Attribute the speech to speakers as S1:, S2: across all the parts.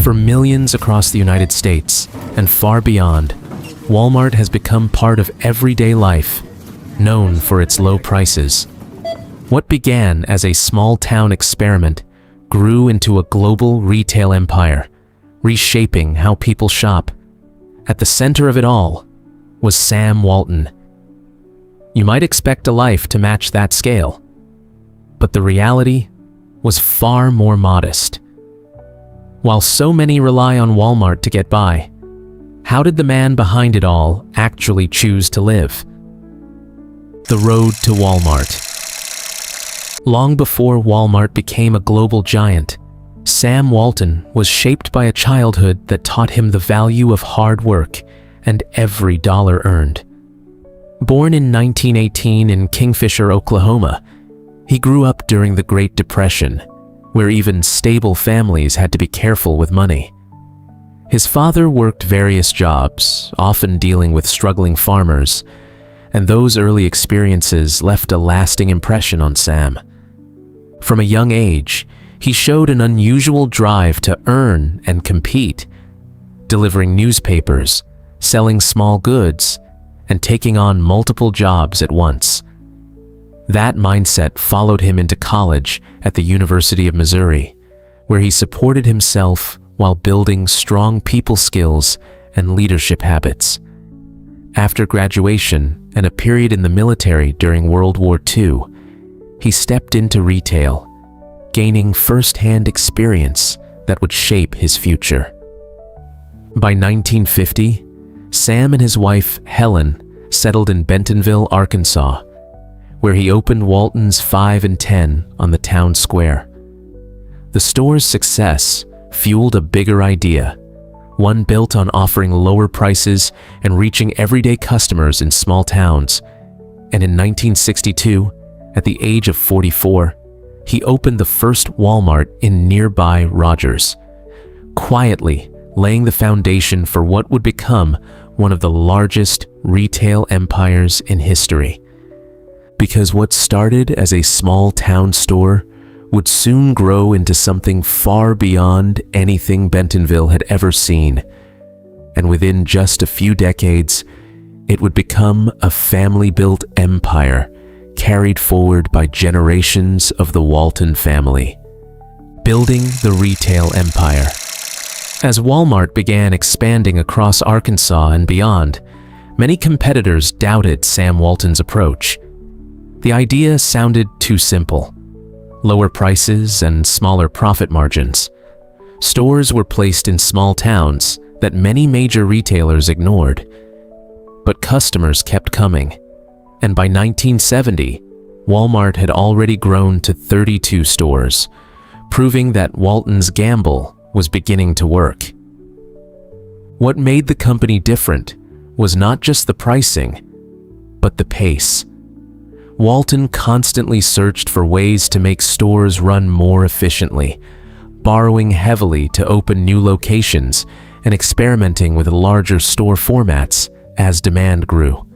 S1: For millions across the United States and far beyond, Walmart has become part of everyday life, known for its low prices. What began as a small-town experiment grew into a global retail empire, reshaping how people shop. At the center of it all was Sam Walton. You might expect a life to match that scale, but the reality was far more modest. While so many rely on Walmart to get by, how did the man behind it all actually choose to live? The road to Walmart. Long before Walmart became a global giant, Sam Walton was shaped by a childhood that taught him the value of hard work and every dollar earned. Born in 1918 in Kingfisher, Oklahoma, he grew up during the Great Depression, where even stable families had to be careful with money. His father worked various jobs, often dealing with struggling farmers, and those early experiences left a lasting impression on Sam. From a young age, he showed an unusual drive to earn and compete, delivering newspapers, selling small goods, and taking on multiple jobs at once. That mindset followed him into college at the University of Missouri, where he supported himself while building strong people skills and leadership habits. After graduation and a period in the military during World War II, he stepped into retail, gaining first-hand experience that would shape his future. By 1950, Sam and his wife, Helen, settled in Bentonville, Arkansas, where he opened Walton's 5 and 10 on the town square. The store's success fueled a bigger idea, one built on offering lower prices and reaching everyday customers in small towns. And in 1962, at the age of 44, he opened the first Walmart in nearby Rogers, quietly laying the foundation for what would become one of the largest retail empires in history. Because what started as a small town store would soon grow into something far beyond anything Bentonville had ever seen. And within just a few decades, it would become a family-built empire carried forward by generations of the Walton family. Building the retail empire. As Walmart began expanding across Arkansas and beyond, many competitors doubted Sam Walton's approach. The idea sounded too simple. Lower prices and smaller profit margins. Stores were placed in small towns that many major retailers ignored. But customers kept coming, and by 1970, Walmart had already grown to 32 stores, proving that Walton's gamble was beginning to work. What made the company different was not just the pricing, but the pace. Walton constantly searched for ways to make stores run more efficiently, borrowing heavily to open new locations and experimenting with larger store formats as demand grew.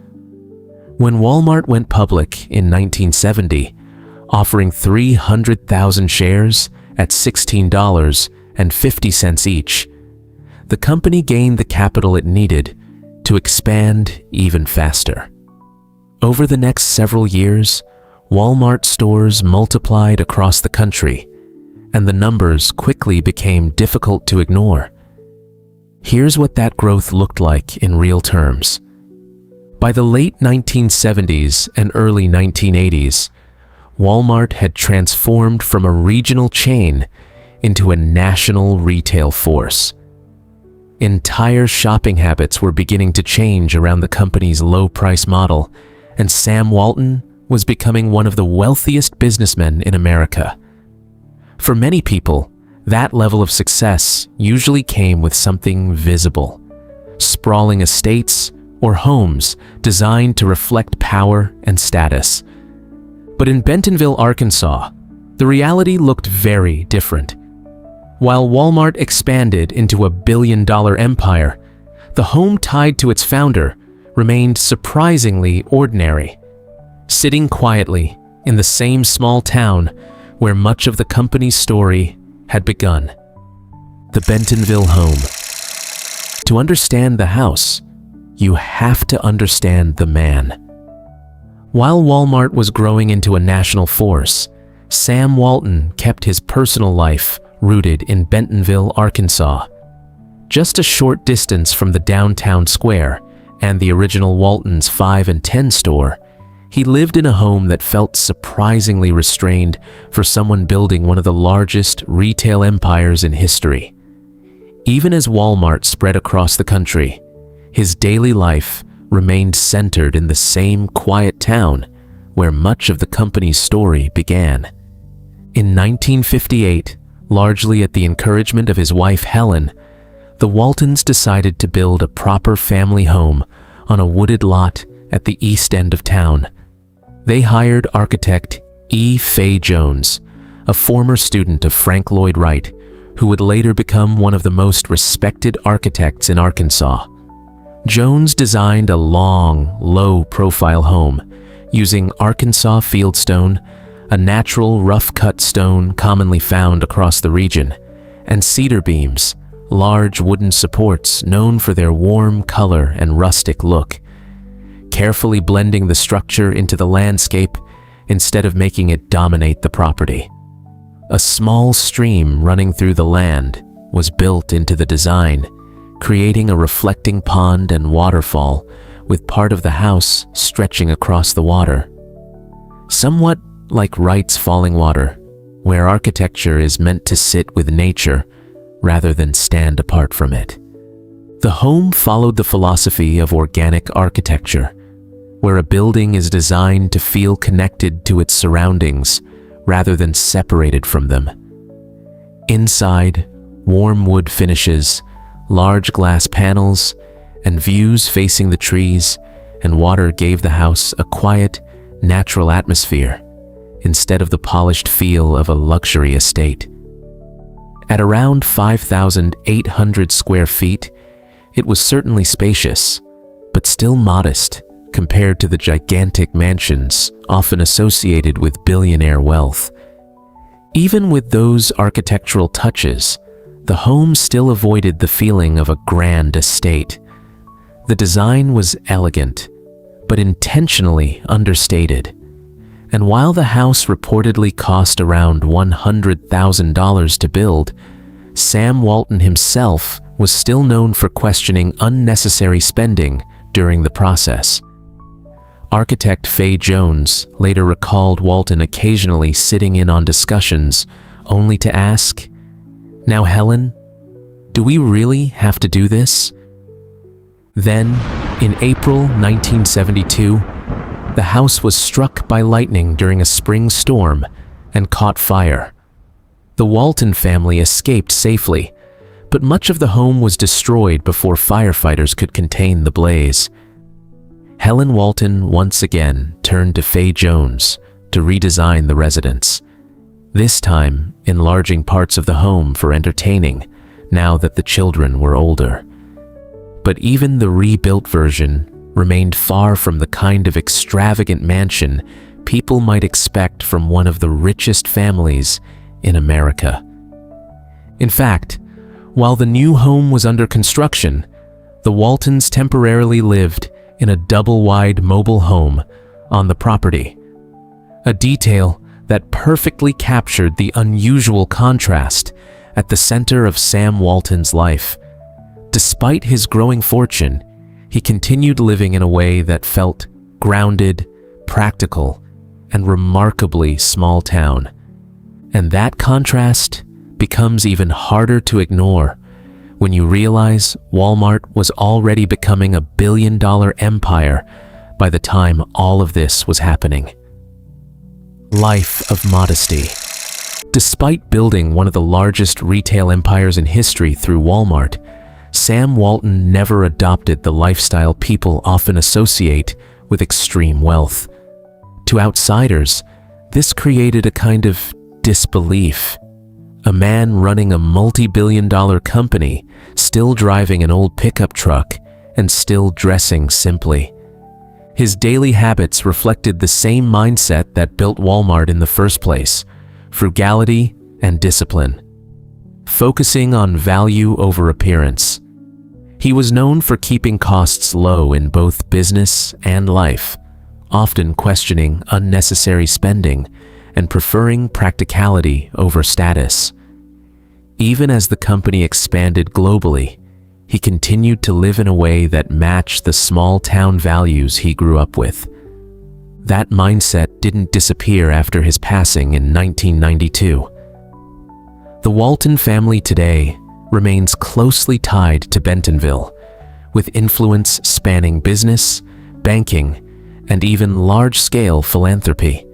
S1: When Walmart went public in 1970, offering 300,000 shares at $16.50 each, the company gained the capital it needed to expand even faster. Over the next several years, Walmart stores multiplied across the country, and the numbers quickly became difficult to ignore. Here's what that growth looked like in real terms. By the late 1970s and early 1980s, Walmart had transformed from a regional chain into a national retail force. Entire shopping habits were beginning to change around the company's low-price model, and Sam Walton was becoming one of the wealthiest businessmen in America. For many people, that level of success usually came with something visible: sprawling estates or homes designed to reflect power and status. But in Bentonville, Arkansas, the reality looked very different. While Walmart expanded into a billion-dollar empire, the home tied to its founder remained surprisingly ordinary, sitting quietly in the same small town where much of the company's story had begun. the Bentonville home. To understand the house, you have to understand the man. While Walmart was growing into a national force, Sam Walton kept his personal life rooted in Bentonville, Arkansas. Just a short distance from the downtown square and the original Walton's 5 and 10 store, he lived in a home that felt surprisingly restrained for someone building one of the largest retail empires in history. Even as Walmart spread across the country, his daily life remained centered in the same quiet town where much of the company's story began. In 1958, largely at the encouragement of his wife Helen, the Waltons decided to build a proper family home on a wooded lot at the east end of town. They hired architect E. Fay Jones, a former student of Frank Lloyd Wright, who would later become one of the most respected architects in Arkansas. Jones designed a long, low-profile home using Arkansas fieldstone, a natural rough-cut stone commonly found across the region, and cedar beams, large wooden supports known for their warm color and rustic look, carefully blending the structure into the landscape instead of making it dominate the property. A small stream running through the land was built into the design, creating a reflecting pond and waterfall with part of the house stretching across the water. Somewhat like Wright's Falling Water, where architecture is meant to sit with nature rather than stand apart from it. The home followed the philosophy of organic architecture, where a building is designed to feel connected to its surroundings rather than separated from them. Inside, warm wood finishes, large glass panels, and views facing the trees and water gave the house a quiet, natural atmosphere instead of the polished feel of a luxury estate. At around 5,800 square feet, it was certainly spacious, but still modest compared to the gigantic mansions often associated with billionaire wealth. Even with those architectural touches, the home still avoided the feeling of a grand estate. The design was elegant, but intentionally understated. And while the house reportedly cost around $100,000 to build, Sam Walton himself was still known for questioning unnecessary spending during the process. Architect Fay Jones later recalled Walton occasionally sitting in on discussions, only to ask, "Now, Helen, do we really have to do this?" Then, in April 1972, the house was struck by lightning during a spring storm and caught fire. The Walton family escaped safely, but much of the home was destroyed before firefighters could contain the blaze. Helen Walton once again turned to Fay Jones to redesign the residence, this time enlarging parts of the home for entertaining now that the children were older. But even the rebuilt version remained far from the kind of extravagant mansion people might expect from one of the richest families in America. In fact, while the new home was under construction, the Waltons temporarily lived in a double-wide mobile home on the property, a detail that perfectly captured the unusual contrast at the center of Sam Walton's life. Despite his growing fortune, he continued living in a way that felt grounded, practical, and remarkably small town. And that contrast becomes even harder to ignore when you realize Walmart was already becoming a billion-dollar empire by the time all of this was happening. Life of modesty. Despite building one of the largest retail empires in history through Walmart, Sam Walton never adopted the lifestyle people often associate with extreme wealth. To outsiders, this created a kind of disbelief. A man running a multi-billion-dollar company, still driving an old pickup truck, and still dressing simply. His daily habits reflected the same mindset that built Walmart in the first place: frugality and discipline. focusing on value over appearance. He was known for keeping costs low in both business and life, often questioning unnecessary spending and preferring practicality over status. Even as the company expanded globally, he continued to live in a way that matched the small-town values he grew up with. That mindset didn't disappear after his passing in 1992. The Walton family today remains closely tied to Bentonville, with influence spanning business, banking, and even large-scale philanthropy.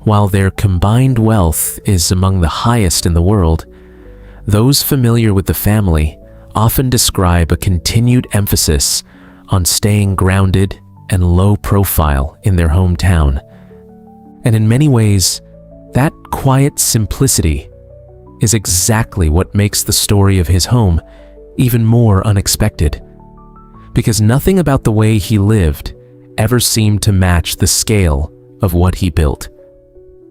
S1: While their combined wealth is among the highest in the world, those familiar with the family often describe a continued emphasis on staying grounded and low profile in their hometown. And in many ways, that quiet simplicity is exactly what makes the story of his home even more unexpected. Because nothing about the way he lived ever seemed to match the scale of what he built.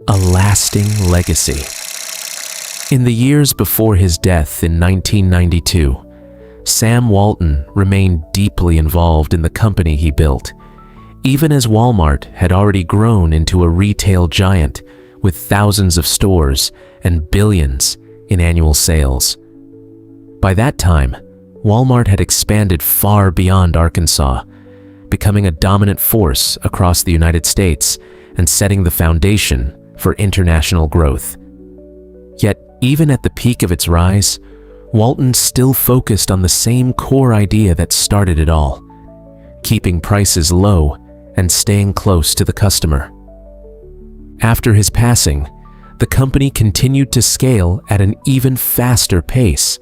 S1: A lasting legacy. In the years before his death in 1992, Sam Walton remained deeply involved in the company he built, even as Walmart had already grown into a retail giant with thousands of stores and billions in annual sales. By that time, Walmart had expanded far beyond Arkansas, becoming a dominant force across the United States and setting the foundation for international growth. Yet, even at the peak of its rise, Walton still focused on the same core idea that started it all: keeping prices low and staying close to the customer. After his passing, the company continued to scale at an even faster pace.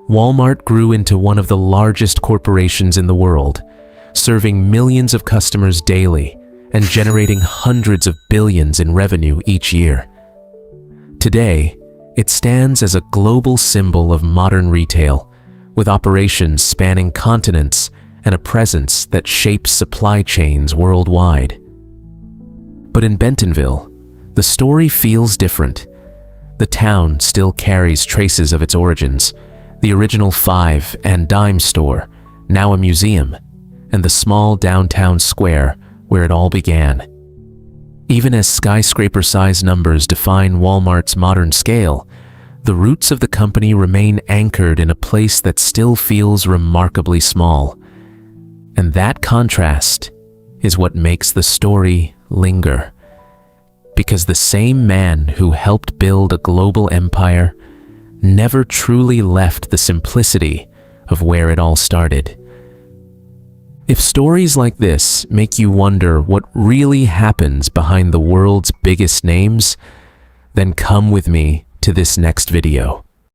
S1: Walmart grew into one of the largest corporations in the world, serving millions of customers daily and generating hundreds of billions in revenue each year. Today, it stands as a global symbol of modern retail, with operations spanning continents and a presence that shapes supply chains worldwide. But in Bentonville, the story feels different. The town still carries traces of its origins: the original 5 and dime store, now a museum, and the small downtown square where it all began. Even as skyscraper-sized numbers define Walmart's modern scale, the roots of the company remain anchored in a place that still feels remarkably small. And that contrast is what makes the story linger. Because the same man who helped build a global empire never truly left the simplicity of where it all started. If stories like this make you wonder what really happens behind the world's biggest names, then come with me to this next video.